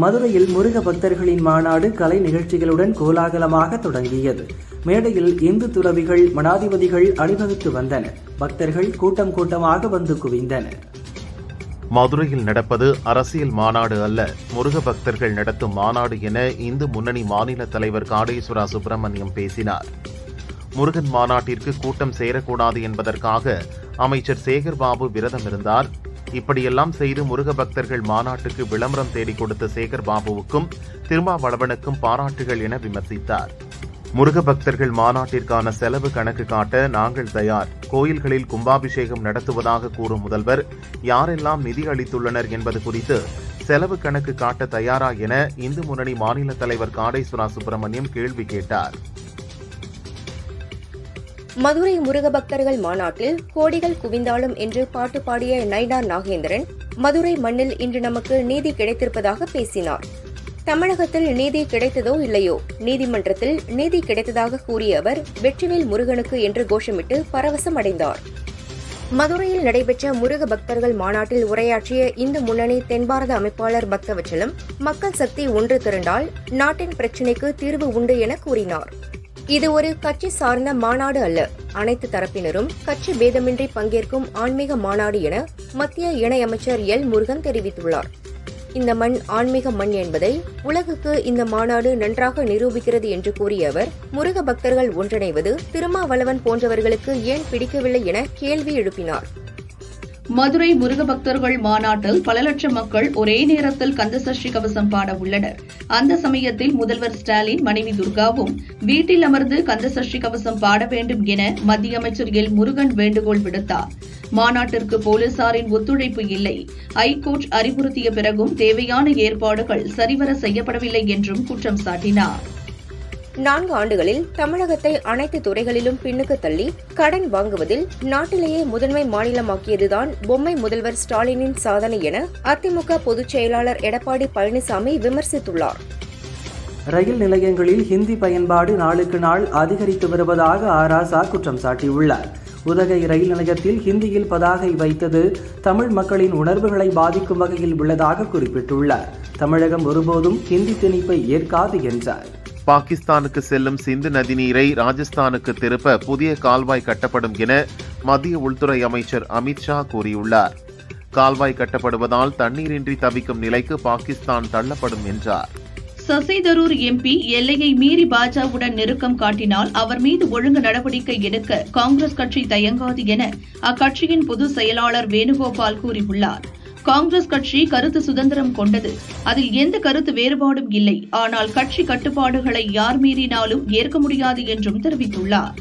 மதுரையில் முருக பக்தர்களின் மாநாடு கலை நிகழ்ச்சிகளுடன் கோலாகலமாக தொடங்கியது. மேடையில் இந்து துறவிகள், மடாதிபதிகள் அணிவகுத்து வந்தனர். பக்தர்கள் கூட்டம் கூட்டமாக வந்து குவிந்தனர். மதுரையில் நடப்பது அரசியல் மாநாடு அல்ல, முருக பக்தர்கள் நடத்தும் மாநாடு என இந்து முன்னணி மாநில தலைவர் காடேஸ்வரா சுப்பிரமணியம் பேசினார். முருகன் மாநாட்டிற்கு கூட்டம் சேரக்கூடாது என்பதற்காக அமைச்சர் சேகர்பாபு விரதம் இருந்தார். இப்படியெல்லாம் செய்து முருக பக்தர்கள் மாநாட்டுக்கு விளம்பரம் தேடி கொடுத்த சேகர்பாபுவுக்கும் திருமாவளவனுக்கும் பாராட்டுகள் என விமர்சித்தார். முருக பக்தர்கள் மாநாட்டிற்கான செலவு கணக்கு காட்ட நாங்கள் தயார். கோயில்களில் கும்பாபிஷேகம் நடத்துவதாக கூறும் முதல்வர் யாரெல்லாம் நிதி அளித்துள்ளனர் என்பது குறித்து செலவு கணக்கு காட்ட தயாரா என இந்து முன்னணி மாநில தலைவர் காடேஸ்வரா சுப்பிரமணியம் கேள்வி கேட்டார். மதுரை முருக பக்தர்கள் மாநாட்டில் கோடிகள் குவிந்தாலும் என்று பாட்டு பாடிய நைனா நாகேந்திரன் மதுரை மண்ணில் இன்று நமக்கு நீதி கிடைத்திருப்பதாக பேசினார். தமிழகத்தில் நீதி கிடைத்ததோ இல்லையோ, நீதிமன்றத்தில் நீதி கிடைத்ததாக கூறிய அவர் வெற்றிவேல் முருகனுக்கு என்று கோஷமிட்டு பரவசம் அடைந்தார். மதுரையில் நடைபெற்ற முருக பக்தர்கள் மாநாட்டில் உரையாற்றிய இந்து முன்னணி தென்பாரத அமைப்பாளர் பக்தவச்சலம், மக்கள் சக்தி ஒன்று திரண்டால் நாட்டின் பிரச்சினைக்கு தீர்வு உண்டு என கூறினார். இது ஒரு கட்சி சார்ந்த மாநாடு அல்ல, அனைத்து தரப்பினரும் கட்சி பேதமின்றி பங்கேற்கும் ஆன்மீக மாநாடு என மத்திய இணையமைச்சர் எல் முருகன் தெரிவித்துள்ளார். இந்த மண் ஆன்மீக மண் என்பதை உலகுக்கு இந்த மாநாடு நன்றாக நிரூபிக்கிறது என்று கூறிய அவர், முருக பக்தர்கள் ஒன்றிணைவது திருமாவளவன் போன்றவர்களுக்கு ஏன் பிடிக்கவில்லை என கேள்வி எழுப்பினார். மதுரை முருக பக்தர்கள் மாநாட்டில் பல லட்சம் மக்கள் ஒரே நேரத்தில் கந்தசஷ்டி கவசம் பாட உள்ளனர். அந்த சமயத்தில் முதல்வர் ஸ்டாலின் மனைவி துர்காவும் வீட்டில் அமர்ந்து கந்தசஷ்டி கவசம் பாட வேண்டும் என மத்திய அமைச்சர் எல் முருகன் வேண்டுகோள் விடுத்தார். மாநாட்டிற்கு போலீசாரின் ஒத்துழைப்பு இல்லை, ஐகோர்ட் அறிவுறுத்திய பிறகும் தேவையான ஏற்பாடுகள் சரிவர செய்யப்படவில்லை என்றும் குற்றம் சாட்டினார். 4 ஆண்டுகளில் தமிழகத்தை அனைத்து துறைகளிலும் பின்னுக்கு தள்ளி கடன் வாங்குவதில் நாட்டிலேயே முதன்மை மாநிலமாக்கியதுதான் பொம்மை முதல்வர் ஸ்டாலினின் சாதனை என அதிமுக பொதுச் செயலாளர் எடப்பாடி பழனிசாமி விமர்சித்துள்ளார். ரயில் நிலையங்களில் ஹிந்தி பயன்பாடு நாளுக்கு நாள் அதிகரித்து வருவதாக ஆராசா குற்றம் சாட்டியுள்ளார். உதகை ரயில் நிலையத்தில் ஹிந்தியில் பதாகை வைத்தது தமிழ் மக்களின் உணர்வுகளை பாதிக்கும் வகையில் உள்ளதாக குறிப்பிட்டுள்ளார். தமிழகம் ஒருபோதும் ஹிந்தி திணிப்பை ஏற்காது என்றார். பாகிஸ்தானுக்கு செல்லும் சிந்து நதிநீரை ராஜஸ்தானுக்கு திருப்ப புதிய கால்வாய் கட்டப்படும் என மத்திய உள்துறை அமைச்சர் அமித்ஷா கூறியுள்ளார். கால்வாய் கட்டப்படுவதால் தண்ணீரின்றி தவிக்கும் நிலைக்கு பாகிஸ்தான் தள்ளப்படும் என்றார். சசி தரூர் எம்பி எல்லையை மீறி பாஜகவுடன் நெருக்கம் காட்டினால் அவர் மீது ஒழுங்கு நடவடிக்கை எடுக்க காங்கிரஸ் கட்சி தயங்காது என அக்கட்சியின் பொதுச் செயலாளர் வேணுகோபால் கூறியுள்ளார். காங்கிரஸ் கட்சி கருத்து சுதந்திரம் கொண்டது, அதில் எந்த கருத்து வேறுபாடும் இல்லை. ஆனால் கட்சி கட்டுப்பாடுகளை யார் மீறினாலும் ஏற்க முடியாது என்றும் தெரிவித்துள்ளார்.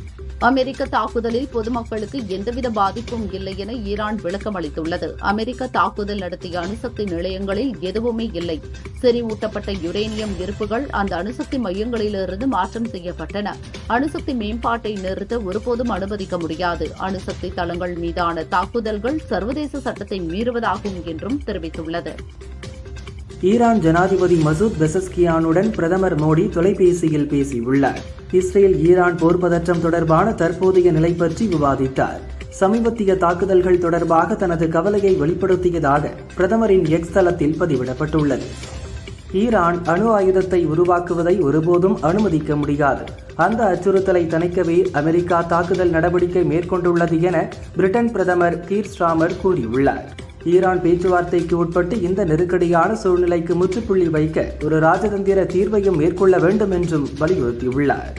அமெரிக்க தாக்குதலில் பொதுமக்களுக்கு எந்தவித பாதிப்பும் இல்லை என ஈரான் விளக்கம் அளித்துள்ளது. அமெரிக்க தாக்குதல் நடத்திய அணுசக்தி நிலையங்களில் எதுவுமே இல்லை. செறிவூட்டப்பட்ட யுரேனியம் இருப்புகள் அந்த அணுசக்தி மையங்களிலிருந்து மாற்றம் செய்யப்பட்டன. அணுசக்தி மேம்பாட்டை நிறுத்த ஒருபோதும் அனுமதிக்க முடியாது. அணுசக்தி தளங்கள் மீதான தாக்குதல்கள் சர்வதேச சட்டத்தை மீறுவதாகும் என்றும் தெரிவித்துள்ளது. ஈரான் ஜனாதிபதி மசூத் பெசஸ்கியானுடன் பிரதமர் மோடி தொலைபேசியில் பேசியுள்ளார். இஸ்ரேல் ஈரான் போர் பதற்றம் தொடர்பான தற்போதைய நிலை பற்றி விவாதித்தார். சமீபத்திய தாக்குதல்கள் தொடர்பாக தனது கவலையை வெளிப்படுத்தியதாக பிரதமரின் எக்ஸ் தளத்தில் பதிவிடப்பட்டுள்ளது. ஈரான் அணு ஆயுதத்தை உருவாக்குவதை ஒருபோதும் அனுமதிக்க முடியாது. அந்த அச்சுறுத்தலை தணிக்கவே அமெரிக்கா தாக்குதல் நடவடிக்கை மேற்கொண்டுள்ளது என பிரிட்டன் பிரதமர் கீர் ஸ்டார்மர் கூறியுள்ளார். ஈரான் பேச்சுவார்த்தைக்கு உட்பட்டு இந்த நெருக்கடியான சூழ்நிலைக்கு முற்றுப்புள்ளி வைக்க ஒரு ராஜதந்திர தீர்வையும் மேற்கொள்ள வேண்டும் என்றும் வலியுறுத்தியுள்ளார்.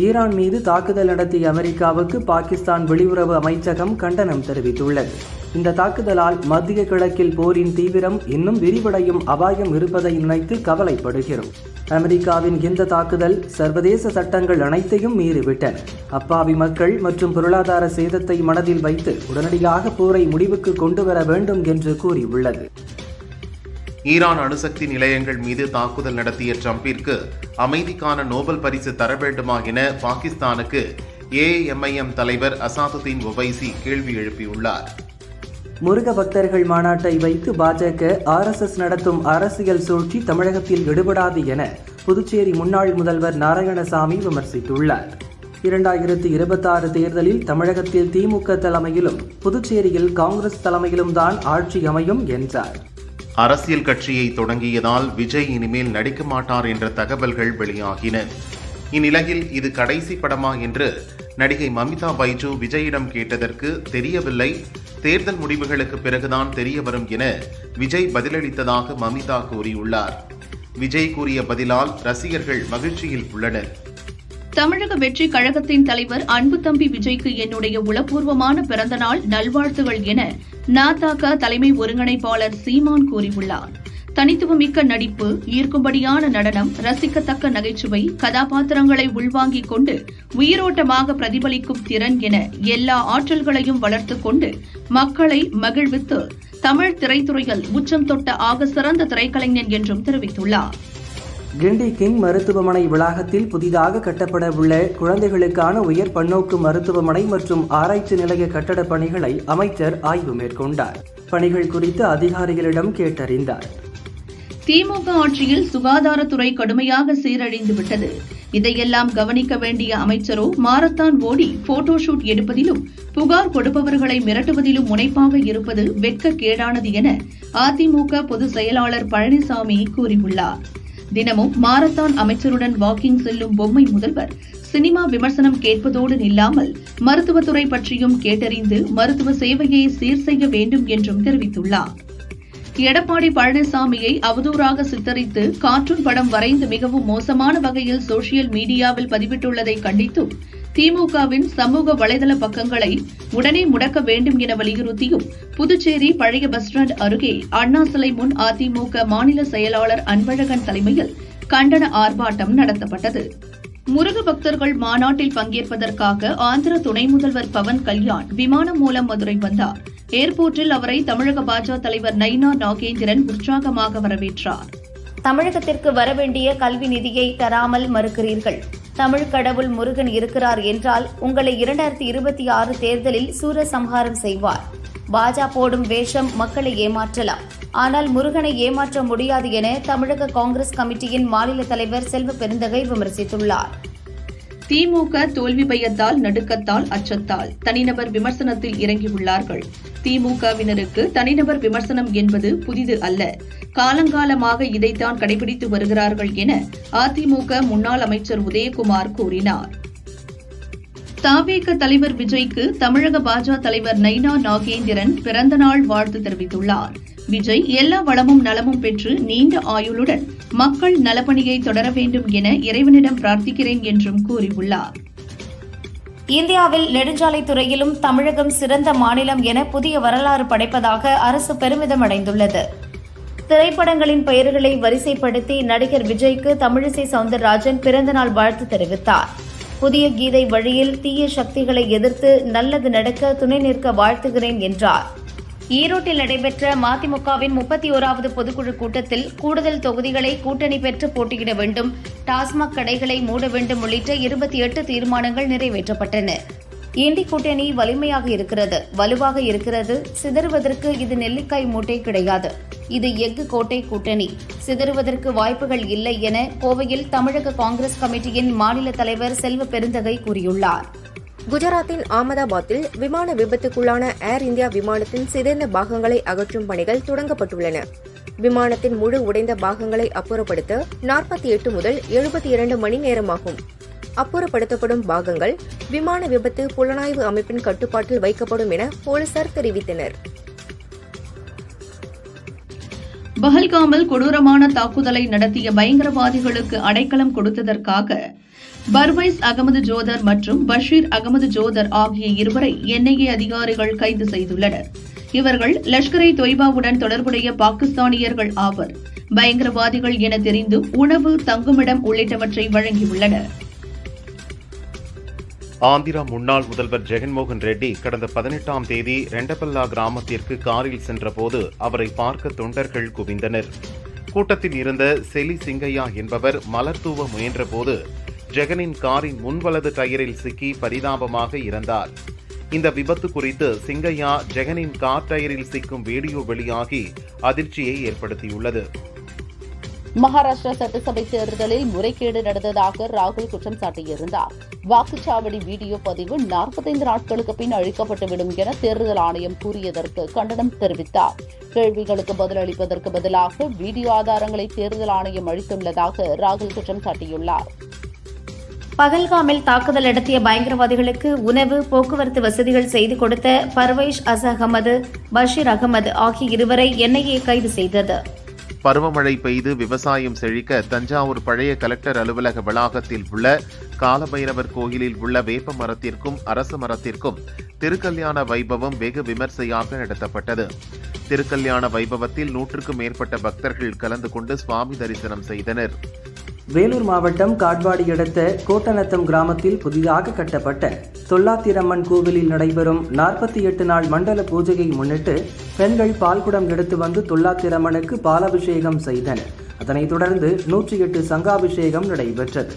ஈரான் மீது தாக்குதல் நடத்திய அமெரிக்காவுக்கு பாகிஸ்தான் வெளியுறவு அமைச்சகம் கண்டனம் தெரிவித்துள்ளது. இந்த தாக்குதலால் மத்திய கிழக்கில் போரின் தீவிரம் இன்னும் விரிவடையும் அபாயம் இருப்பதை நினைத்து கவலைப்படுகிறோம். அமெரிக்காவின் இந்த தாக்குதல் சர்வதேச சட்டங்கள் அனைத்தையும் மீறிவிட்டன. அப்பாவி மக்கள் மற்றும் பொருளாதார சேதத்தை மனதில் வைத்து உடனடியாக போரை முடிவுக்கு கொண்டுவர வேண்டும் என்று கூறியுள்ளது. ஈரான் அணுசக்தி நிலையங்கள் மீது தாக்குதல் நடத்திய ட்ரம்பிற்கு அமைதிக்கான நோபல் பரிசு தர வேண்டுமா என பாகிஸ்தானுக்கு ஏஎம்ஐஎம் தலைவர் அசாதுதீன் ஒவைசி கேள்வி எழுப்பியுள்ளார். முருக பக்தர்கள் மாநாட்டை வைத்து பாஜக RSS நடத்தும் அரசியல் சூழ்ச்சி தமிழகத்தில் எடுபடாது என புதுச்சேரி முன்னாள் முதல்வர் நாராயணசாமி விமர்சித்துள்ளார். 2026 தேர்தலில் தமிழகத்தில் திமுக தலைமையிலும் புதுச்சேரியில் காங்கிரஸ் தலைமையிலும் தான் ஆட்சி அமையும் என்றார். அரசியல் கட்சியை தொடங்கியதால் விஜய் இனிமேல் நடிக்க மாட்டார் என்ற தகவல்கள் வெளியாகின. இந்நிலையில் இது கடைசி படமா என்று நடிகை மமிதா பைஜு விஜயிடம் கேட்டதற்கு தெரியவில்லை, தேர்தல் முடிவுகளுக்கு பிறகுதான் தெரிய வரும் என விஜய் பதிலளித்ததாக மமிதா கூறியுள்ளார். விஜய் கூறிய பதிலால் ரசிகர்கள் மகிழ்ச்சியில் உள்ளனர். தமிழக வெற்றி கழகத்தின் தலைவர் அன்பு தம்பி விஜய்க்கு என்னுடைய உளப்பூர்வமான பிறந்தநாள் நல்வாழ்த்துகள் என நாதக தலைமை ஒருங்கிணைப்பாளர் சீமான் கூறியுள்ளார். தனித்துவமிக்க நடிப்பு, ஈர்க்கும்படியான நடனம், ரசிக்கத்தக்க நகைச்சுவை, கதாபாத்திரங்களை உள்வாங்கிக் கொண்டு உயிரோட்டமாக பிரதிபலிக்கும் திறன் என எல்லா ஆற்றல்களையும் வளர்த்துக் கொண்டு மக்களை மகிழ்வித்து தமிழ் திரைத்துறையில் உச்சம் தொட்ட ஆக சிறந்த திரைக்கலைஞன் என்றும் தெரிவித்துள்ளார். கிண்டி கிங் மருத்துவமனை வளாகத்தில் புதிதாக கட்டப்பட உள்ள குழந்தைகளுக்கான உயர் பன்னோக்கு மருத்துவமனை மற்றும் ஆராய்ச்சி நிலைய கட்டடப் பணிகளை அமைச்சர் ஆய்வு மேற்கொண்டார். பணிகள் குறித்து அதிகாரிகளிடம் கேட்டறிந்தார். திமுக ஆட்சியில் சுகாதாரத்துறை கடுமையாக சீரழிந்துவிட்டது. இதையெல்லாம் கவனிக்க வேண்டிய அமைச்சரோ மாரத்தான் ஓடி போட்டோ ஷூட் எடுப்பதிலும் புகார் கொடுப்பவர்களை மிரட்டுவதிலும் முனைப்பாக இருப்பது வெட்கக்கேடானது என அதிமுக பொதுச் செயலாளர் பழனிசாமி கூறியுள்ளார். தினமும் மாரத்தான் அமைச்சருடன் வாக்கிங் செல்லும் பொம்மை முதல்வர் சினிமா விமர்சனம் கேட்பதோடு நில்லாமல் மருத்துவத்துறை பற்றியும் கேட்டறிந்து மருத்துவ சேவையை சீர் செய்ய வேண்டும் என்றும் தெரிவித்துள்ளார். எடப்பாடி பழனிசாமியை அவதூறாக சித்தரித்து கார்ட்டூன் படம் வரைந்து மிகவும் மோசமான வகையில் சோசியல் மீடியாவில் பதிவிட்டுள்ளதை கண்டித்தும் திமுகவின் சமூக வலைதள பக்கங்களை உடனே முடக்க வேண்டும் என வலியுறுத்தியும் புதுச்சேரி பழைய பஸ் ஸ்டாண்ட் அருகே அண்ணா சிலை முன் அதிமுக மாநில செயலாளர் அன்பழகன் தலைமையில் கண்டன ஆர்ப்பாட்டம் நடத்தப்பட்டது. முருக பக்தர்கள் மாநாட்டில் பங்கேற்பதற்காக ஆந்திர துணை முதல்வர் பவன் கல்யாண் விமானம் மூலம் மதுரை வந்தார். ஏர்போர்ட்டில் அவரை தமிழக பாஜக தலைவர் நைனா நாகேந்திரன் உற்சாகமாக வரவேற்றார். தமிழகத்திற்கு வரவேண்டிய கல்வி நிதியை தராமல் மறுக்கிறீர்கள். தமிழ் கடவுள் முருகன் இருக்கிறார் என்றால் உங்களை 2026 தேர்தலில் சூரசம்ஹாரம் செய்வார். பாஜக போடும் வேஷம் மக்களை ஏமாற்றலாம், ஆனால் முருகனை ஏமாற்ற முடியாது என தமிழக காங்கிரஸ் கமிட்டியின் மாநில தலைவர் செல்வ பெருந்தகை விமர்சித்துள்ளார். திமுக தோல்வி பயத்தால், நடுக்கத்தால், அச்சத்தால் தனிநபர் விமர்சனத்தில் இறங்கியுள்ளார்கள். திமுகவினருக்கு தனிநபர் விமர்சனம் என்பது புதிது அல்ல. காலங்காலமாக இதைத்தான் கடைபிடித்து வருகிறார்கள் என அதிமுக முன்னாள் அமைச்சர் உதயகுமார் கூறினார். தவேக தலைவர் விஜய்க்கு தமிழக பாஜக தலைவர் நைனா நாகேந்திரன் பிறந்தநாள் வாழ்த்து தெரிவித்துள்ளார். விஜய் எல்லா வளமும் நலமும் பெற்று நீண்ட ஆயுளுடன் மக்கள் நலப்பணியை தொடர வேண்டும் என இறைவனிடம் பிரார்த்திக்கிறேன் என்றும் கூறியுள்ளார். இந்தியாவில் நெடுஞ்சாலைத் துறையிலும் தமிழகம் சிறந்த மாநிலம் என புதிய வரலாறு படைப்பதாக அரசு பெருமிதம் அடைந்துள்ளது. திரைப்படங்களின் பெயர்களை வரிசைப்படுத்தி நடிகர் விஜய்க்கு தமிழிசை சவுந்தரராஜன் பிறந்தநாள் வாழ்த்து தெரிவித்தார். புதிய கீதை வழியில் தீய சக்திகளை எதிர்த்து நல்லது நடக்க துணை நிற்க வாழ்த்துகிறேன் என்றார். ஈரோட்டில் நடைபெற்ற மதிமுகவின் 31வது பொதுக்குழு கூட்டத்தில் கூடுதல் தொகுதிகளை கூட்டணி பெற்று போட்டியிட வேண்டும், டாஸ்மாக் கடைகளை மூட வேண்டும் உள்ளிட்ட 28 தீர்மானங்கள் நிறைவேற்றப்பட்டன. இண்டி கூட்டணி வலிமையாக இருக்கிறது, வலுவாக இருக்கிறது. சிதறுவதற்கு இது நெல்லிக்காய் மூட்டை கிடையாது. இது எஃகு கோட்டை கூட்டணி. சிதறுவதற்கு வாய்ப்புகள் இல்லை என கோவையில் தமிழக காங்கிரஸ் கமிட்டியின் மாநில தலைவர் செல்வ பெருந்தகை கூறியுள்ளார். குஜராத்தின் அகமதாபாத்தில் விமான விபத்துக்குள்ளான ஏர் இந்தியா விமானத்தின் சிதைந்த பாகங்களை அகற்றும் பணிகள் தொடங்கப்பட்டுள்ளன. விமானத்தின் முழு உடைந்த பாகங்களை அப்புறப்படுத்த 48 முதல் 72 மணி நேரமாகும். அப்புறப்படுத்தப்படும் பாகங்கள் விமான விபத்து புலனாய்வு அமைப்பின் கட்டுப்பாட்டில் வைக்கப்படும் என போலீசார் தெரிவித்தனர். பஹல்காமில் கொடூரமான தாக்குதலை நடத்திய பயங்கரவாதிகளுக்கு அடைக்கலம் கொடுத்ததற்காக பர்வைஸ் அகமது ஜோதர் மற்றும் பஷீர் அகமது ஜோதர் ஆகிய இருவரை என்ஐஏ அதிகாரிகள் கைது செய்துள்ளனர். இவர்கள் லஷ்கர்-இ தொய்பாவுடன் தொடர்புடைய பாகிஸ்தானியர்கள் ஆவர். பயங்கரவாதிகள் என தெரிந்தும் உணவு, தங்குமிடம் உள்ளிட்டவற்றை வழங்கியுள்ளனர். ஆந்திரா முன்னாள் முதல்வர் ஜெகன்மோகன் ரெட்டி கடந்த 18ஆம் தேதி ரெண்டபல்லா கிராமத்திற்கு காரில் சென்றபோது அவரை பார்க்க தொண்டர்கள் குவிந்தனர். கூட்டத்தில் இருந்த செலி சிங்கையா என்பவர் மலர் தூவ முயன்றபோது ஜெகனின் காரின் முன்வலது டயரில் சிக்கி பரிதாபமாக இறந்தார். இந்த விபத்து குறித்து சிங்கையா ஜெகனின் கார் டயரில் சிக்கும் வீடியோ வெளியாகி அதிர்ச்சியை ஏற்படுத்தியுள்ளது. மகாராஷ்டிரா சட்டசபை தேர்தலில் முறைகேடு நடந்ததாக ராகுல் குற்றம் சாட்டியிருந்தார். வாக்குச்சாவடி வீடியோ பதிவு 45 நாட்களுக்கு பின் அழிக்கப்பட்டுவிடும் என தேர்தல் ஆணையம் கூறியதற்கு கண்டனம் தெரிவித்தார். கேள்விகளுக்கு பதிலளிப்பதற்கு பதிலாக வீடியோ ஆதாரங்களை தேர்தல் ஆணையம் அளித்துள்ளதாக ராகுல் குற்றம் சாட்டியுள்ளார். பகல்காமில் தாக்குதல் நடத்திய பயங்கரவாதிகளுக்கு உணவு, போக்குவரத்து வசதிகள் செய்து கொடுத்த பர்வைஷ் அகமது, பஷீர் அகமது ஆகிய இருவரை என்ஐஏ கைது செய்தது. பருவமழை பெய்து விவசாயம் செழிக்க தஞ்சாவூர் பழைய கலெக்டர் அலுவலக வளாகத்தில் உள்ள காலபைரவர் கோயிலில் உள்ள வேப்ப மரத்திற்கும் அரச மரத்திற்கும் திருக்கல்யாண வைபவம் வெகு விமர்சையாக நடத்தப்பட்டது. திருக்கல்யாண வைபவத்தில் 100க்கும் மேற்பட்ட பக்தர்கள் கலந்து கொண்டு சுவாமி தரிசனம் செய்தனர். வேலூர் மாவட்டம் காட்பாடி அடுத்த கோட்டநத்தம் கிராமத்தில் புதிதாக கட்டப்பட்ட தொல்லாத்திரம்மன் கோவிலில் நடைபெறும் 48 நாள் மண்டல பூஜையை முன்னிட்டு பெண்கள் பால்குடம் எடுத்து வந்து தொல்லாத்திரம்மனுக்கு பாலாபிஷேகம் செய்தனர். அதனைத் தொடர்ந்து 108 சங்காபிஷேகம் நடைபெற்றது.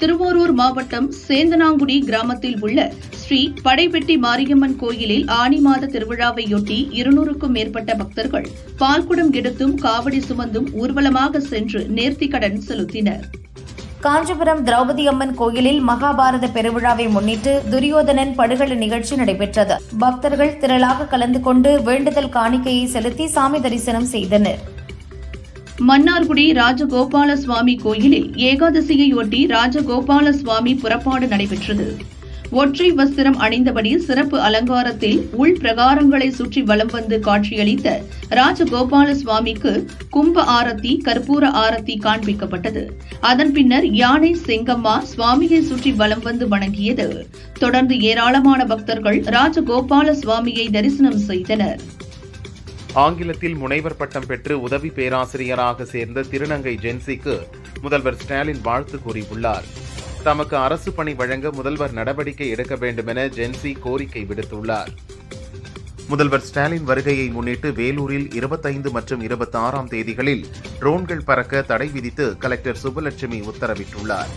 திருவாரூர் மாவட்டம் சேந்தனாங்குடி கிராமத்தில் உள்ள ஸ்ரீ படைபெட்டி மாரியம்மன் கோயிலில் ஆனி மாத திருவிழாவையொட்டி 200க்கும் மேற்பட்ட பக்தர்கள் பால்குடம் எடுத்தும் காவடி சுமந்தும் ஊர்வலமாக சென்று நேர்த்திக்கடன் செலுத்தினர். காஞ்சிபுரம் திரௌபதி அம்மன் கோயிலில் மகாபாரத பெருவிழாவை முன்னிட்டு துரியோதனன் படுகள நிகழ்ச்சி நடைபெற்றது. பக்தர்கள் திரளாக கலந்து கொண்டு வேண்டுதல் காணிக்கையை செலுத்தி சாமி தரிசனம் செய்தனர். மன்னார்குடி ராஜகோபால சுவாமி கோயிலில் ஏகாதசியையொட்டி ராஜகோபால சுவாமி புறப்பாடு நடைபெற்றது. ஒற்றை வஸ்திரம் அணிந்தபடி சிறப்பு அலங்காரத்தில் உள் பிரகாரங்களை சுற்றி வலம் வந்து காட்சியளித்த ராஜகோபால சுவாமிக்கு கும்ப ஆரத்தி, கற்பூர ஆரத்தி காண்பிக்கப்பட்டது. அதன் பின்னர் யானை செங்கம்மா சுவாமியை சுற்றி வலம் வந்து வணங்கியது. தொடர்ந்து ஏராளமான பக்தர்கள் ராஜகோபால சுவாமியை தரிசனம் செய்தனர். ஆங்கிலத்தில் முனைவர் பட்டம் பெற்று உதவி பேராசிரியராக சேர்ந்த திருநங்கை ஜென்சிக்கு முதல்வர் ஸ்டாலின் வாழ்த்து கூறியுள்ளார். தமக்கு அரசு பணி வழங்க முதல்வர் நடவடிக்கை எடுக்க வேண்டுமென ஜென்சி கோரிக்கை விடுத்துள்ளார். முதல்வர் ஸ்டாலின் வருகையை முன்னிட்டு வேலூரில் 25 மற்றும் 26ஆம் தேதிகளில் ட்ரோன்கள் பறக்க தடை விதித்து கலெக்டர் சுப்புலட்சுமி உத்தரவிட்டுள்ளார்.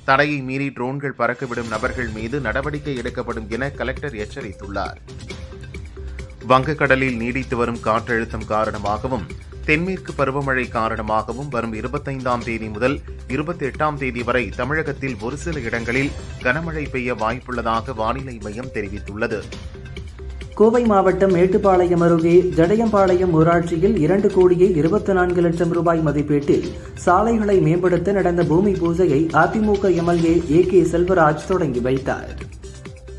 தடையை மீறி ட்ரோன்கள் பறக்கவிடும் நபர்கள் மீது நடவடிக்கை எடுக்கப்படும் என கலெக்டர் எச்சரித்துள்ளார். வங்கக்கடலில் நீடித்து வரும் காற்றழுத்தம் காரணமாகவும் தென்மேற்கு பருவமழை காரணமாகவும் வரும் 25ஆம் தேதி முதல் 28ஆம் தேதி வரை தமிழகத்தில் ஒரு சில இடங்களில் கனமழை பெய்ய வாய்ப்புள்ளதாக வானிலை மையம் தெரிவித்துள்ளது. கோவை மாவட்டம் மேட்டுப்பாளையம் அருகே ஜடையம்பாளையம் ஊராட்சியில் 2,24 லட்சம் ரூபாய் மதிப்பீட்டில் சாலைகளை மேம்படுத்த நடந்த பூமி பூஜையை அதிமுக எம்எல்ஏ AK செல்வராஜ் தொடங்கி வைத்தார்.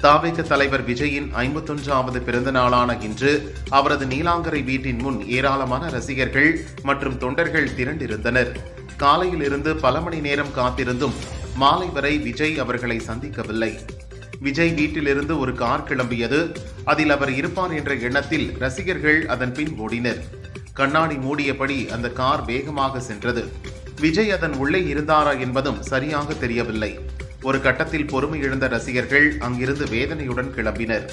தாவேக தலைவர் விஜயின் 51வது பிறந்த நாளான இன்று அவரது நீலாங்கரை வீட்டின் முன் ஏராளமான ரசிகர்கள் மற்றும் தொண்டர்கள் திரண்டிருந்தனர். காலையில் இருந்து பல மணி நேரம் காத்திருந்தும் மாலை வரை விஜய் அவர்களை சந்திக்கவில்லை. விஜய் வீட்டிலிருந்து ஒரு கார் கிளம்பியது. அதில் அவர் இருப்பார் என்ற எண்ணத்தில் ரசிகர்கள் அதன் பின் ஓடினர். கண்ணாடி மூடியபடி அந்த கார் வேகமாக சென்றது. விஜய் அதன் உள்ளே இருந்தாரா என்பதும் சரியாக தெரியவில்லை. ஒரு கட்டத்தில் பொறுமை இழந்த ரசிகர்கள் அங்கிருந்து வேதனையுடன் கிளம்பினர்.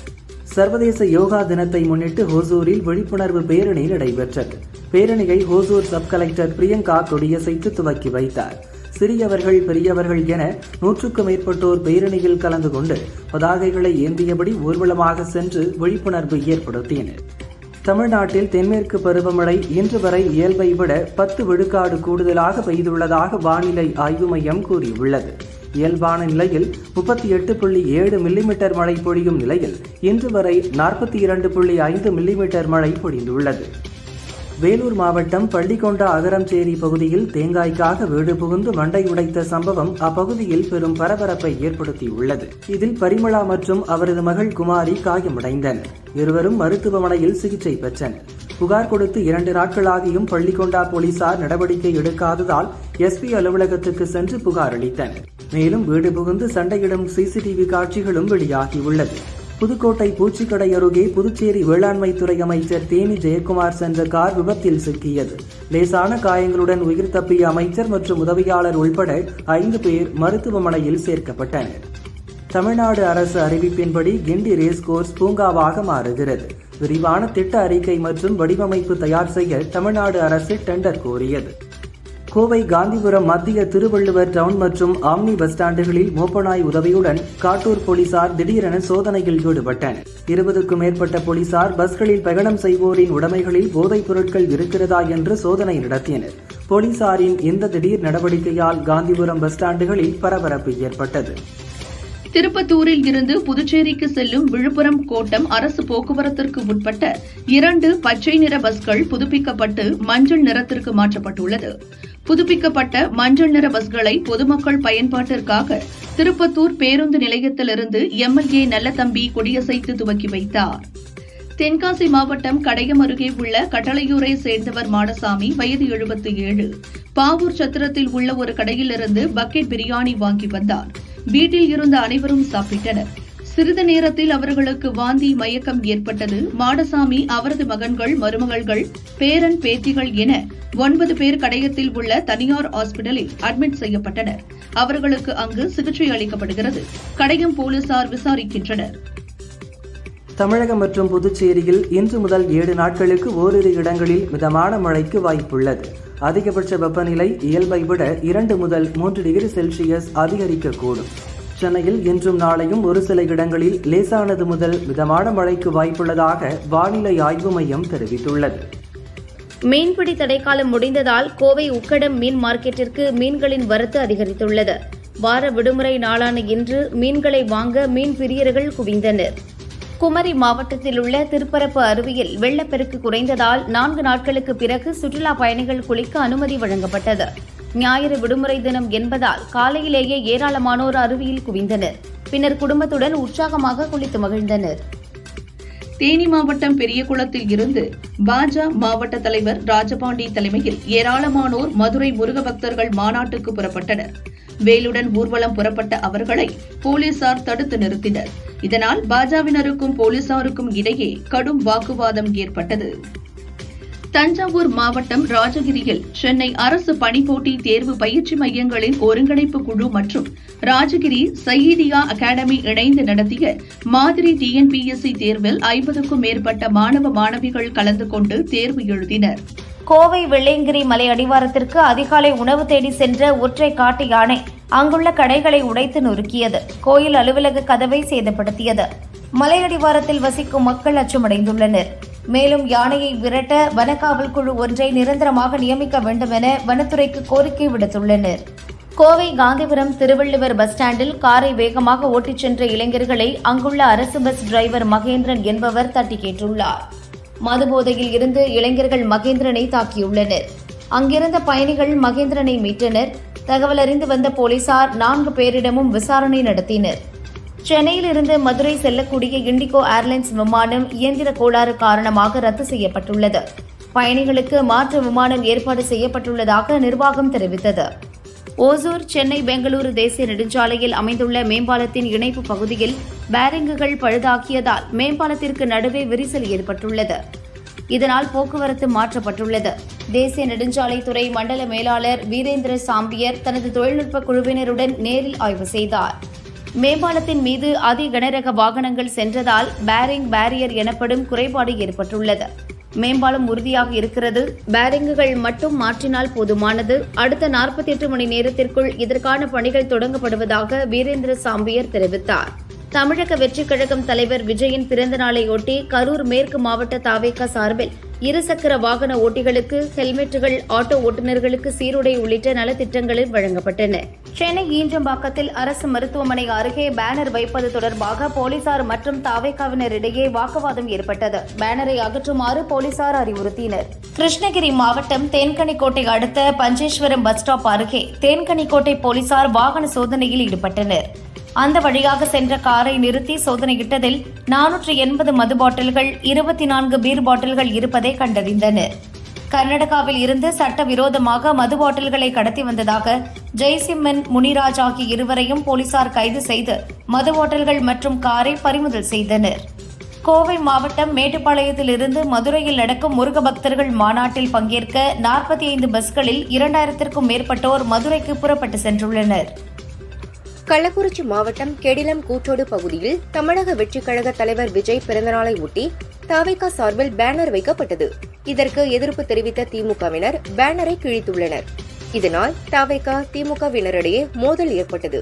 சர்வதேச யோகா தினத்தை முன்னிட்டு ஹோசூரில் விழிப்புணர்வு பேரணி நடைபெற்றது. பேரணியை ஹோசூர் சப் கலெக்டர் பிரியங்கா கொடியசைத்து துவக்கி வைத்தார். சிறியவர்கள் பெரியவர்கள் என 100க்கும் மேற்பட்டோர் பேரணியில் கலந்து கொண்டு பதாகைகளை ஏந்தியபடி ஊர்வலமாக சென்று விழிப்புணர்வு ஏற்படுத்தினர். தமிழ்நாட்டில் தென்மேற்கு பருவமழை இன்று வரை இயல்பை விட 10 விழுக்காடு கூடுதலாக பெய்துள்ளதாக வானிலை ஆய்வு மையம் கூறியுள்ளது. இயல்பான நிலையில் 38.7 மில்லிமீட்டர் மழை பொழியும் நிலையில் இன்று வரை 42.5 மில்லிமீட்டர் மழை பொழிந்துள்ளது. வேலூர் மாவட்டம் பள்ளிகொண்டா அகரம்சேரி பகுதியில் தேங்காய்க்காக வீடு புகுந்து மண்டை உடைத்த சம்பவம் அப்பகுதியில் பெரும் பரபரப்பை ஏற்படுத்தியுள்ளது. இதில் பரிமளா மற்றும் அவரது மகள் குமாரி காயமடைந்தனர். இருவரும் மருத்துவமனையில் சிகிச்சை பெற்றனர். புகார் கொடுத்து 2 நாட்களாகியும் பள்ளிகொண்டா போலீசார் நடவடிக்கை எடுக்காததால் SP அலுவலகத்துக்கு சென்று புகார் அளித்தனர். மேலும் வீடு புகுந்து சண்டையிடும் CCTV காட்சிகளும் வெளியாகியுள்ளது. புதுக்கோட்டை பூச்சிக்கடை அருகே புதுச்சேரி வேளாண்மைத்துறை அமைச்சர் தேனி ஜெயக்குமார் சென்ற கார் விபத்தில் சிக்கியது. லேசான காயங்களுடன் உயிர் தப்பிய அமைச்சர் மற்றும் உதவியாளர் உள்பட 5 பேர் மருத்துவமனையில் சேர்க்கப்பட்டனர். தமிழ்நாடு அரசு அறிவிப்பின்படி கிண்டி ரேஸ் கோர்ஸ் பூங்காவாக மாறுகிறது. விரிவான திட்ட அறிக்கை மற்றும் வடிவமைப்பு தயார் செய்ய தமிழ்நாடு அரசு டெண்டர் கோரியது. கோவை காந்திபுரம் மத்திய திருவள்ளுவர் டவுன் மற்றும் ஆம்னி பஸ் ஸ்டாண்டுகளில் மோப்பநாய் உதவியுடன் காட்டூர் போலீசார் திடீரென சோதனையில் ஈடுபட்டனர். 20க்கும் மேற்பட்ட போலீசார் பஸ்களில் பயணம் செய்வோரின் உடைமைகளில் போதைப் பொருட்கள் இருக்கிறதா என்று சோதனை நடத்தினர். போலீசாரின் இந்த திடீர் நடவடிக்கையால் காந்திபுரம் பஸ் ஸ்டாண்டுகளில் பரபரப்பு ஏற்பட்டது. திருப்பத்தூரில் இருந்து புதுச்சேரிக்கு செல்லும் விழுப்புரம் கோட்டம் அரசு போக்குவரத்திற்கு உட்பட்ட 2 பச்சை நிற பஸ்கள் புதுப்பிக்கப்பட்டு மஞ்சள் நிறத்திற்கு மாற்றப்பட்டுள்ளது. புதுப்பிக்கப்பட்ட மஞ்சள் நிற பஸ்களை பொதுமக்கள் பயன்பாட்டிற்காக திருப்பத்தூர் பேருந்து நிலையத்திலிருந்து எம்எல்ஏ நல்லதம்பி கொடியசைத்து துவக்கி வைத்தார். தென்காசி மாவட்டம் கடையம் அருகே உள்ள கட்டளையூரை சேர்ந்தவர் மாடசாமி, வயது 77. பாவூர் சத்திரத்தில் உள்ள ஒரு கடையிலிருந்து பக்கெட் பிரியாணி வாங்கி வந்தார். வீட்டில் இருந்த அனைவரும் சாப்பிட்டனர். சிறிது நேரத்தில் அவர்களுக்கு வாந்தி, மயக்கம் ஏற்பட்டது. மாடசாமி, அவரது மகன்கள், மருமகள்கள், பேரன், பேத்திகள் என 9 பேர் கடையத்தில் உள்ள தனியார் ஹாஸ்பிட்டலில் அட்மிட் செய்யப்பட்டனர். அவர்களுக்கு அங்கு சிகிச்சை அளிக்கப்படுகிறது. கடையம் போலீசார் விசாரிக்கின்றனர். தமிழகம் மற்றும் புதுச்சேரியில் இன்று முதல் 7 நாட்களுக்கு ஓரிரு இடங்களில் மிதமான மழைக்கு வாய்ப்புள்ளது. அதிகபட்ச வெப்பநிலை இயல்பை விட 2 முதல் 3 டிகிரி செல்சியஸ் அதிகரிக்கக்கூடும். சென்னையில் இன்றும் நாளையும் ஒரு சில இடங்களில் லேசானது முதல் மிதமான மழைக்கு வாய்ப்புள்ளதாக வானிலை ஆய்வு மையம் தெரிவித்துள்ளது. மீன்பிடி தடைக்காலம் முடிந்ததால் கோவை உக்கடம் மீன் மார்க்கெட்டிற்கு மீன்களின் வரத்து அதிகரித்துள்ளது. வார விடுமுறை நாளான இன்று மீன்களை வாங்க மீன் பிரியர்கள் குவிந்தனர். குமரி மாவட்டத்தில் உள்ள திருப்பரப்பு அருவியில் வெள்ளப்பெருக்கு குறைந்ததால் 4 நாட்களுக்கு பிறகு சுற்றுலா பயணிகள் குளிக்க அனுமதி வழங்கப்பட்டது. ஞாயிறு விடுமுறை தினம் என்பதால் காலையிலேயே ஏராளமானோர் அருவியில் குவிந்தனர். பின்னர் குடும்பத்துடன் உற்சாகமாக குளித்து மகிழ்ந்தனர். தேனி மாவட்டம் பெரியகுளத்தில் இருந்து பாஜ மாவட்ட தலைவர் ராஜபாண்டி தலைமையில் ஏராளமானோர் மதுரை முருக பக்தர்கள் மாநாட்டுக்கு புறப்பட்டனர். வேலுடன் ஊர்வலம் புறப்பட்ட அவர்களை போலீசார் தடுத்து நிறுத்தினர். இதனால் பாஜவினருக்கும் போலீசாருக்கும் இடையே கடும் வாக்குவாதம் ஏற்பட்டது. தஞ்சாவூர் மாவட்டம் ராஜகிரியில் சென்னை அரசு பணிப்போட்டி தேர்வு பயிற்சி மையங்களின் ஒருங்கிணைப்பு குழு மற்றும் ராஜகிரி சயீதியா அகாடமி இணைந்து நடத்திய மாதிரி டிஎன்பிஎஸ்சி தேர்வில் 50க்கும் மேற்பட்ட மாணவ மாணவிகள் கலந்து கொண்டு தேர்வு எழுதினர். கோவை வெள்ளையங்கிரி மலை அடிவாரத்திற்கு அதிகாலை உணவு தேடி சென்ற ஒற்றை காட்டு யானை அங்குள்ள கடைகளை உடைத்து நொறுக்கியது. கோயில் அலுவலக கதவை சேதப்படுத்தியது. மலை அடிவாரத்தில் வசிக்கும் மக்கள் அச்சமடைந்துள்ளனர். மேலும் யானையை விரட்ட வனக்காவல் குழு ஒன்றை நிரந்தரமாக நியமிக்க வேண்டும் என வனத்துறைக்கு கோரிக்கை விடுத்துள்ளனர். கோவை காந்திபுரம் திருவள்ளுவர் பஸ் ஸ்டாண்டில் காரை வேகமாக ஓட்டிச் சென்ற இளைஞர்களை அங்குள்ள அரசு பஸ் டிரைவர் மகேந்திரன் என்பவர் தட்டி கேட்டுள்ளார். மதுபோதையில் இருந்து இளைஞர்கள் மகேந்திரனை தாக்கியுள்ளனர். அங்கிருந்த பயணிகள் மகேந்திரனை மீட்டனர். தகவல் அறிந்து வந்த போலீசார் 4 பேரிடமும் விசாரணை நடத்தினர். சென்னையில் இருந்து மதுரை செல்லக்கூடிய இண்டிகோ ஏர்லைன்ஸ் விமானம் இயந்திர கோளாறு காரணமாக ரத்து செய்யப்பட்டுள்ளது. பயணிகளுக்கு மாற்று விமானம் ஏற்பாடு செய்யப்பட்டுள்ளதாக நிர்வாகம் தெரிவித்தது. ஓசூர் சென்னை பெங்களூரு தேசிய நெடுஞ்சாலையில் அமைந்துள்ள மேம்பாலத்தின் இணைப்பு பகுதியில் பேரிங்குகள் பழுதாக்கியதால் மேம்பாலத்திற்கு நடுவே விரிசல் ஏற்பட்டுள்ளது. இதனால் போக்குவரத்து மாற்றப்பட்டுள்ளது. தேசிய நெடுஞ்சாலைத்துறை மண்டல மேலாளர் வீரேந்திர சாம்பியர் தனது தொழில்நுட்ப குழுவினருடன் நேரில் ஆய்வு செய்தார். மேம்பாலத்தின் மீது அதிகனரக வாகனங்கள் சென்றதால் பேரியர் எனப்படும் குறைபாடு ஏற்பட்டுள்ளது. மேம்பாலம் உறுதியாக இருக்கிறது. பேரிங்குகள் மட்டும் மாற்றினால் போதுமானது. அடுத்த 48 மணி நேரத்திற்குள் இதற்கான பணிகள் தொடங்கப்படுவதாக வீரேந்திர சாம்பியர் தெரிவித்தார். தமிழக வெற்றிக் கழகம் தலைவர் விஜயின் பிறந்த நாளையொட்டி கரூர் மேற்கு மாவட்ட தாவேகா சார்பில் இருசக்கர வாகன ஓட்டிகளுக்கு ஹெல்மெட்டுகள், ஆட்டோ ஓட்டுநர்களுக்கு சீருடை உள்ளிட்ட நலத்திட்டங்கள் வழங்கப்பட்டன. சென்னை ஈஞ்சம்பாக்கத்தில் அரசு மருத்துவமனை அருகே பேனர் வைப்பது தொடர்பாக போலீசார் மற்றும் தாவேகாவினரிடையே வாக்குவாதம் ஏற்பட்டது. பேனரை அகற்றுமாறு போலீசார் அறிவுறுத்தினர். கிருஷ்ணகிரி மாவட்டம் தேன்கனிக்கோட்டை அடுத்த பஞ்சேஸ்வரம் பஸ் ஸ்டாப் அருகே தேன்கனிக்கோட்டை போலீசார் வாகன சோதனையில் ஈடுபட்டனர். அந்த வழியாக சென்ற காரை நிறுத்தி சோதனையிட்டதில் 480 மது பாட்டில்கள், 24 பீர் பாட்டில்கள் இருப்பதை கண்டறிந்தனர். கர்நாடகாவில் இருந்து சட்டவிரோதமாக மது பாட்டில்களை கடத்தி வந்ததாக ஜெய்சிம்மன், முனிராஜ் ஆகிய இருவரையும் போலீசார் கைது செய்து மது பாட்டில்கள் மற்றும் காரை பறிமுதல் செய்தனர். கோவை மாவட்டம் மேட்டுப்பாளையத்தில் இருந்து மதுரையில் நடக்கும் முருக பக்தர்கள் மாநாட்டில் பங்கேற்க 45 பஸ்களில் 2000க்கும் மேற்பட்டோர் மதுரைக்கு புறப்பட்டு சென்றுள்ளனர். கள்ளக்குறிச்சி மாவட்டம் கெடிலம் கூற்றோடு பகுதியில் தமிழக வெற்றிக் கழக தலைவர் விஜய் பிறந்தநாளை ஒட்டி தாவேகா சார்பில் பேனர் வைக்கப்பட்டது. இதற்கு எதிர்ப்பு தெரிவித்த திமுகவினர் பேனரை கிழித்துள்ளனர். இதனால் தவேகா திமுகவினரிடையே மோதல் ஏற்பட்டது.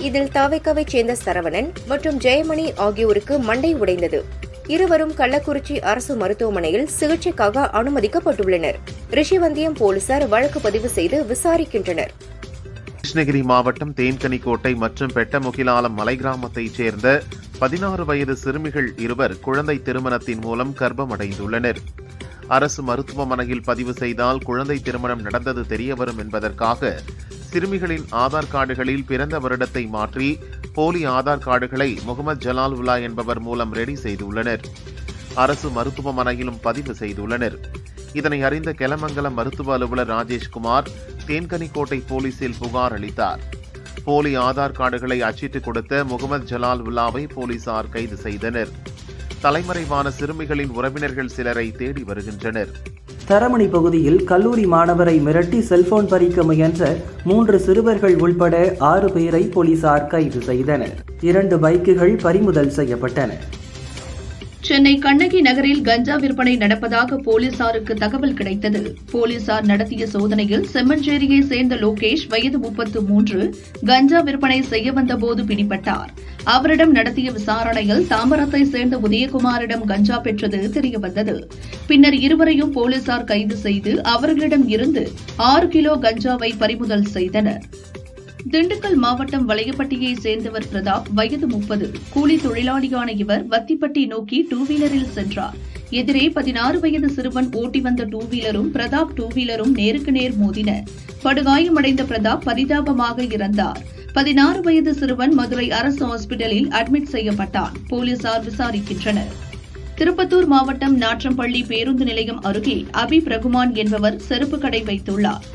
இதில் தவேகாவைச் சேர்ந்த சரவணன் மற்றும் ஜெயமணி ஆகியோருக்கு மண்டை உடைந்தது. இருவரும் கள்ளக்குறிச்சி அரசு மருத்துவமனையில் சிகிச்சைக்காக அனுமதிக்கப்பட்டுள்ளனர். ரிஷிவந்தியம் போலீசார் வழக்கு பதிவு செய்து விசாரிக்கின்றனர். கிருஷ்ணகிரி மாவட்டம் தேன்கனிக்கோட்டை மற்றும் பெட்டமுகிலாலம் மலை கிராமத்தைச் சேர்ந்த 16 வயது சிறுமிகள் இருவர் குழந்தை திருமணத்தின் மூலம் கர்ப்பமடைந்துள்ளனர். அரசு மருத்துவமனையில் பதிவு செய்தால் குழந்தை திருமணம் நடந்தது தெரியவரும் என்பதற்காக சிறுமிகளின் ஆதார் கார்டுகளில் பிறந்த வருடத்தை மாற்றி போலி ஆதார் கார்டுகளை முகமது ஜலாலுல்லா என்பவர் மூலம் ரெடி செய்துள்ளனர். அரசு மருத்துவமனையிலும் பதிவு செய்துள்ளனர். இதனை அறிந்த கெலமங்கலம் மருத்துவ அலுவலர் ராஜேஷ்குமார் தேன்கனிக்கோட்டை போலீசில் புகார் அளித்தார். போலி ஆதார் கார்டுகளை அச்சிட்டு கொடுத்த முகமது ஜலாலுல்லாவை போலீசார் கைது செய்தனர். தலைமறைவான சிறுமிகளின் உறவினர்கள் சிலரை தேடி வருகின்றனர். தரமணி பகுதியில் கல்லூரி மாணவரை மிரட்டி செல்போன் பறிக்க முயன்ற 3 சிறுவர்கள் உள்பட 6 பேரை போலீசார் கைது செய்தனர். 2 பைக்குகள் பறிமுதல் செய்யப்பட்டன. சென்னை கண்ணகி நகரில் கஞ்சா விற்பனை நடப்பதாக போலீசாருக்கு தகவல் கிடைத்தது. போலீசார் நடத்திய சோதனையில் செம்மஞ்சேரியை சேர்ந்த லோகேஷ் வயது 33 கஞ்சா விற்பனை செய்ய வந்தபோது பிடிபட்டார். அவரிடம் நடத்திய விசாரணையில் தாம்பரத்தை சேர்ந்த உதயகுமாரிடம் கஞ்சா பெற்றது தெரியவந்தது. பின்னர் இருவரையும் போலீசார் கைது செய்து அவர்களிடம் இருந்து 6 கிலோ கஞ்சாவை பறிமுதல் செய்தனர். திண்டுக்கல் மாவட்டம் வளையப்பட்டியை சேர்ந்தவர் பிரதாப், வயது 30. கூலி தொழிலாளியான இவர் வத்திப்பட்டி நோக்கி 2 வீலரில் சென்றார். எதிரே 16 வயது சிறுவன் ஓட்டி வந்த 2 வீலரும் பிரதாப் 2 வீலரும் நேருக்கு நேர் மோதின. படுகாயமடைந்த பிரதாப் பரிதாபமாக இறந்தார். 16 வயது சிறுவன் மதுரை அரசு ஹாஸ்பிட்டலில் அட்மிட் செய்யப்பட்டான். போலீசார் விசாரிக்கின்றனர். திருப்பத்தூர் மாவட்டம் நாற்றம்பள்ளி பேருந்து நிலையம் அருகே அபீப் ரகுமான் என்பவர் செருப்பு கடை வைத்துள்ளார்.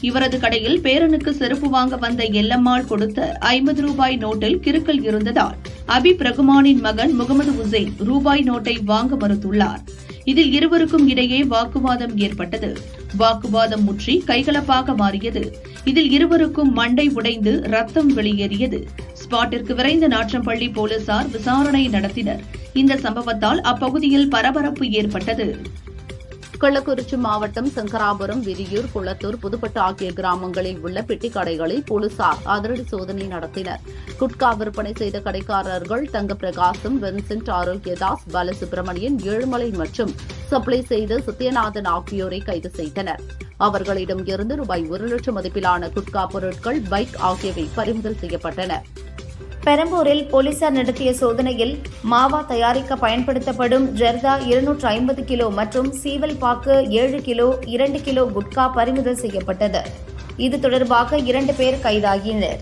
இவரது கடையில் பேரனுக்கு செருப்பு வாங்க வந்த எல்லம்மாள் கொடுத்த 50 ரூபாய் நோட்டில் கிறுக்கல் இருந்ததால் அபீப் ரகுமானின் மகன் முகமது உசைன் ரூபாய் நோட்டை வாங்க மறுத்துள்ளார். இதில் இருவருக்கும் இடையே வாக்குவாதம் ஏற்பட்டது. வாக்குவாதம் முற்றி கைகலப்பாக மாறியது. இதில் இருவருக்கும் மண்டை உடைந்து ரத்தம் வெளியேறியது. ஸ்பாட்டிற்கு விரைந்த நாற்றம்பள்ளி போலீசார் விசாரணை நடத்தினர். இந்த சம்பவத்தால் அப்பகுதியில் பரபரப்பு ஏற்பட்டது. கள்ளக்குறிச்சி மாவட்டம் சங்கராபுரம், விரியூர், குளத்தூர், புதுப்பட்டு ஆகிய கிராமங்களில் உள்ள பெட்டி கடைகளில் போலீசார் அதிரடி சோதனை நடத்தினர். குட்கா விற்பனை செய்த கடைக்காரர்கள் தங்கப்பிரகாசம், வின்சென்ட், ஆரோக்கியதாஸ், பாலசுப்ரமணியன், ஏழுமலை மற்றும் சப்ளை செய்த சத்யநாதன் ஆகியோரை கைது செய்தனர். அவர்களிடம் இருந்து ரூபாய் 1 லட்சம் மதிப்பிலான குட்கா பொருட்கள், பைக் ஆகியவை பறிமுதல் செய்யப்பட்டன. பெரம்பூரில் போலீசார் நடத்திய சோதனையில் மாவா தயாரிக்க பயன்படுத்தப்படும் ஜெர்தா 250 கிலோ மற்றும் சீவல் பாக்கு 7 கிலோ 2 கிலோ குட்கா பறிமுதல் செய்யப்பட்டது. இது தொடர்பாக 2 பேர் கைதாகினர்.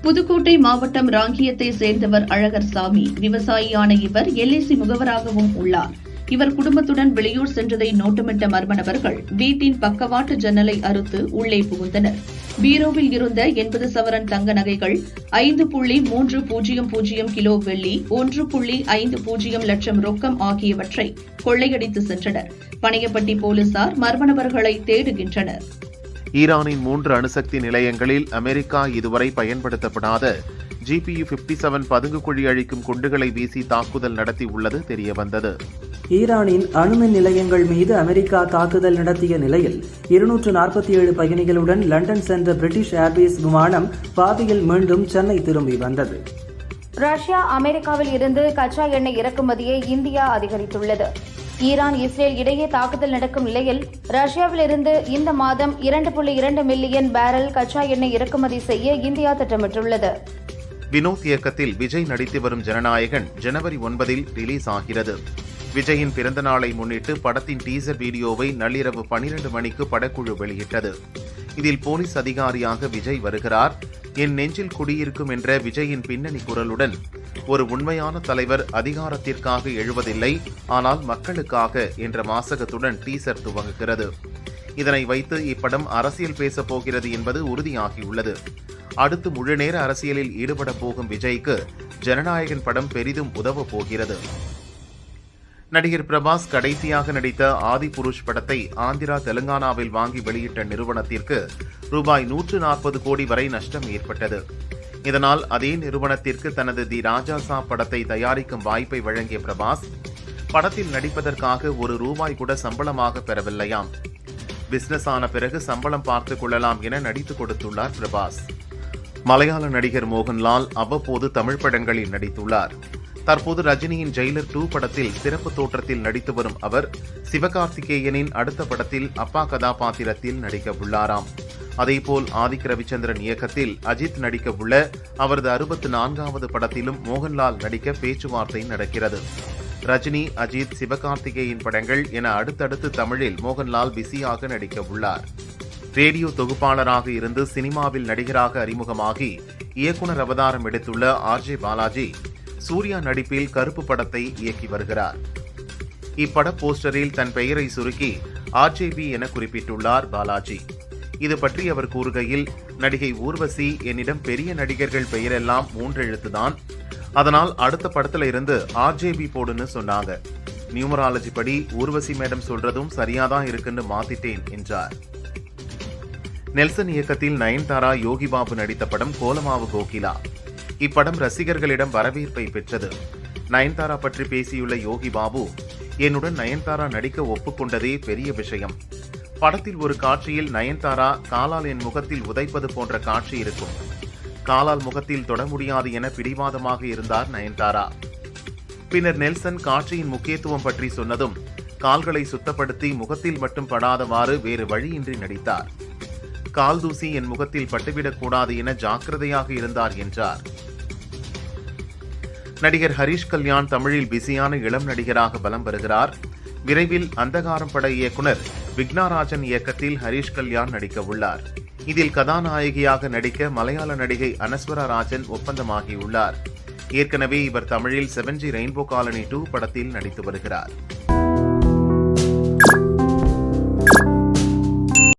புதுக்கோட்டை மாவட்டம் ராங்கியத்தை சேர்ந்தவர் அழகர் சாமி. விவசாயியான இவர் LIC முகவராகவும் உள்ளார். இவர் குடும்பத்துடன் வெளியூர் சென்றதை நோட்டமிட்ட மர்ம நபர்கள் வீட்டின் பக்கவாட்டு ஜன்னலை அறுத்து உள்ளே புகுந்தனர். பீரோவில் இருந்த 80 சவரன் தங்க நகைகள், 5.300 கிலோ வெள்ளி, 1.50 லட்சம் ரொக்கம் ஆகியவற்றை கொள்ளையடித்து சென்றனர். பனையப்பட்டி போலீசார் மர்ம நபர்களை தேடுகின்றனர். ஈரானின் 3 அணுசக்தி நிலையங்களில் அமெரிக்கா இதுவரை பயன்படுத்தப்படாத GPU-57 பதுங்குகுழி அழிக்கும் குண்டுகளை வீசி தாக்குதல் நடத்தியுள்ளது தெரியவந்தது. ஈரானின் அணுமின் நிலையங்கள் மீது அமெரிக்கா தாக்குதல் நடத்திய நிலையில் 247 பயணிகளுடன் லண்டன் சென்ற பிரிட்டிஷ் ஏர்வேஸ் விமானம் பாதையில் மீண்டும் சென்னை திரும்பி வந்தது. ரஷ்யா, அமெரிக்காவில் இருந்து கச்சா எண்ணெய் இறக்குமதியை இந்தியா அதிகரித்துள்ளது. ஈரான், இஸ்ரேல் இடையே தாக்குதல் நடக்கும் நிலையில் ரஷ்யாவிலிருந்து இந்த மாதம் 2.2 மில்லியன் பேரல் கச்சா எண்ணெய் இறக்குமதி செய்ய இந்தியா திட்டமிட்டுள்ளது. வினோத் இயக்கத்தில் விஜய் நடித்து வரும் ஜனநாயகன் ஜனவரி 9 ரிலீஸ் ஆகிறது. விஜயின் பிறந்த நாளை முன்னிட்டு படத்தின் டீசர் வீடியோவை நள்ளிரவு 12 மணிக்கு படக்குழு வெளியிட்டது. இதில் போலீஸ் அதிகாரியாக விஜய் வருகிறார். என் நெஞ்சில் குடியிருக்கும் என்ற விஜயின் பின்னணி குரலுடன் ஒரு உண்மையான தலைவர் அதிகாரத்திற்காக எழுவதில்லை, ஆனால் மக்களுக்காக என்ற வாசகத்துடன் டீசர் துவங்குகிறது. இதனை வைத்து இப்படம் அரசியல் பேசப் போகிறது என்பது உறுதியாகியுள்ளது. அடுத்து முழுநேர அரசியலில் ஈடுபட போகும் விஜய்க்கு ஜனநாயகன் படம் பெரிதும் உதவ போகிறது. நடிகர் பிரபாஸ் கடைசியாக நடித்த ஆதிபுருஷ் படத்தை ஆந்திரா, தெலுங்கானாவில் வாங்கி வெளியிட்ட நிறுவனத்திற்கு ரூபாய் 140 கோடி வரை நஷ்டம் ஏற்பட்டது. இதனால் அதே நிறுவனத்திற்கு தனது தி ராஜாசா படத்தை தயாரிக்கும் வாய்ப்பை வழங்கிய பிரபாஸ் படத்தில் நடிப்பதற்காக 1 ரூபாய் கூட சம்பளமாக பெறவில்லையாம். பிசினஸ் ஆன பிறகு சம்பளம் பார்த்துக் கொள்ளலாம் என நடித்துக் கொடுத்துள்ளார் பிரபாஸ். மலையாள நடிகர் மோகன்லால் அவ்வப்போது தமிழ் படங்களில் நடித்துள்ளார். தற்போது ரஜினியின் ஜெயிலர் 2 படத்தில் சிறப்பு தோற்றத்தில் நடித்து வரும் அவர் சிவகார்த்திகேயனின் அடுத்த படத்தில் அப்பா கதாபாத்திரத்தில் நடிக்க உள்ளாராம். அதேபோல் ஆதிக் ரவிச்சந்திரன் இயக்கத்தில் அஜித் நடிக்க உள்ள அவரது 64வது படத்திலும் மோகன்லால் நடிக்க பேச்சுவார்த்தை நடக்கிறது. ரஜினி, அஜித், சிவகார்த்திகேயன் படங்கள் என அடுத்தடுத்து தமிழில் மோகன்லால் பிஸியாக நடிக்க உள்ளார். ரேடியோ தொகுப்பாளராக இருந்து சினிமாவில் நடிகராக அறிமுகமாகி இயக்குனர் அவதாரம் எடுத்துள்ள RJ பாலாஜி சூர்யா நடிப்பில் கருப்பு படத்தை இயக்கி வருகிறார். இப்பட போஸ்டரில் தன் பெயரை சுருக்கி RJB என குறிப்பிட்டுள்ளார் பாலாஜி. இது பற்றி அவர் கூறுகையில், நடிகை ஊர்வசி என்னிடம் பெரிய நடிகர்கள் பெயரெல்லாம் 3 எழுத்துதான், அதனால் அடுத்த படத்துல இருந்து RJB போடுன்னு சொன்னாங்க. நியூமராலஜி படி ஊர்வசி மேடம் சொல்றதும் சரியாதான் இருக்குன்னு மாத்திட்டேன் என்றார். நெல்சன் இயக்கத்தில் நயன்தாரா, யோகி பாபு நடித்த படம் கோலமாவு கோகிலா. இப்படம் ரசிகர்களிடம் வரவேற்பை பெற்றது. நயன்தாரா பற்றி பேசியுள்ள யோகி பாபு, என்னுடன் நயன்தாரா நடிக்க ஒப்புக்கொண்டதே பெரிய விஷயம். படத்தில் ஒரு காட்சியில் நயன்தாரா காலால் என் முகத்தில் உதைப்பது போன்ற காட்சி இருக்கும். காலால் முகத்தில் தொட முடியாது என பிடிவாதமாக இருந்தார் நயன்தாரா. பின்னர் நெல்சன் காட்சியின் முக்கியத்துவம் பற்றி சொன்னதும் கால்களை சுத்தப்படுத்தி முகத்தில் மட்டும் படாதவாறு வேறு வழியின்றி நடித்தார். கால் தூசி என் முகத்தில் பட்டுவிடக் கூடாது என ஜாக்கிரதையாக இருந்தார் என்றார். நடிகர் ஹரிஷ் கல்யாண் தமிழில் பிஸியான இளம் நடிகராக பலம் வருகிறார். விரைவில் அந்தகாரம் பட இயக்குனர் விக்னாராஜன் இயக்கத்தில் ஹரிஷ் கல்யாண் நடிக்க உள்ளார். இதில் கதாநாயகியாக நடிக்க மலையாள நடிகை அனஸ்வரா ராஜன் ஒப்பந்தமாகியுள்ளார். ஏற்கனவே இவர் தமிழில் 7G ரெயின்போ காலனி 2 படத்தில் நடித்து வருகிறார்.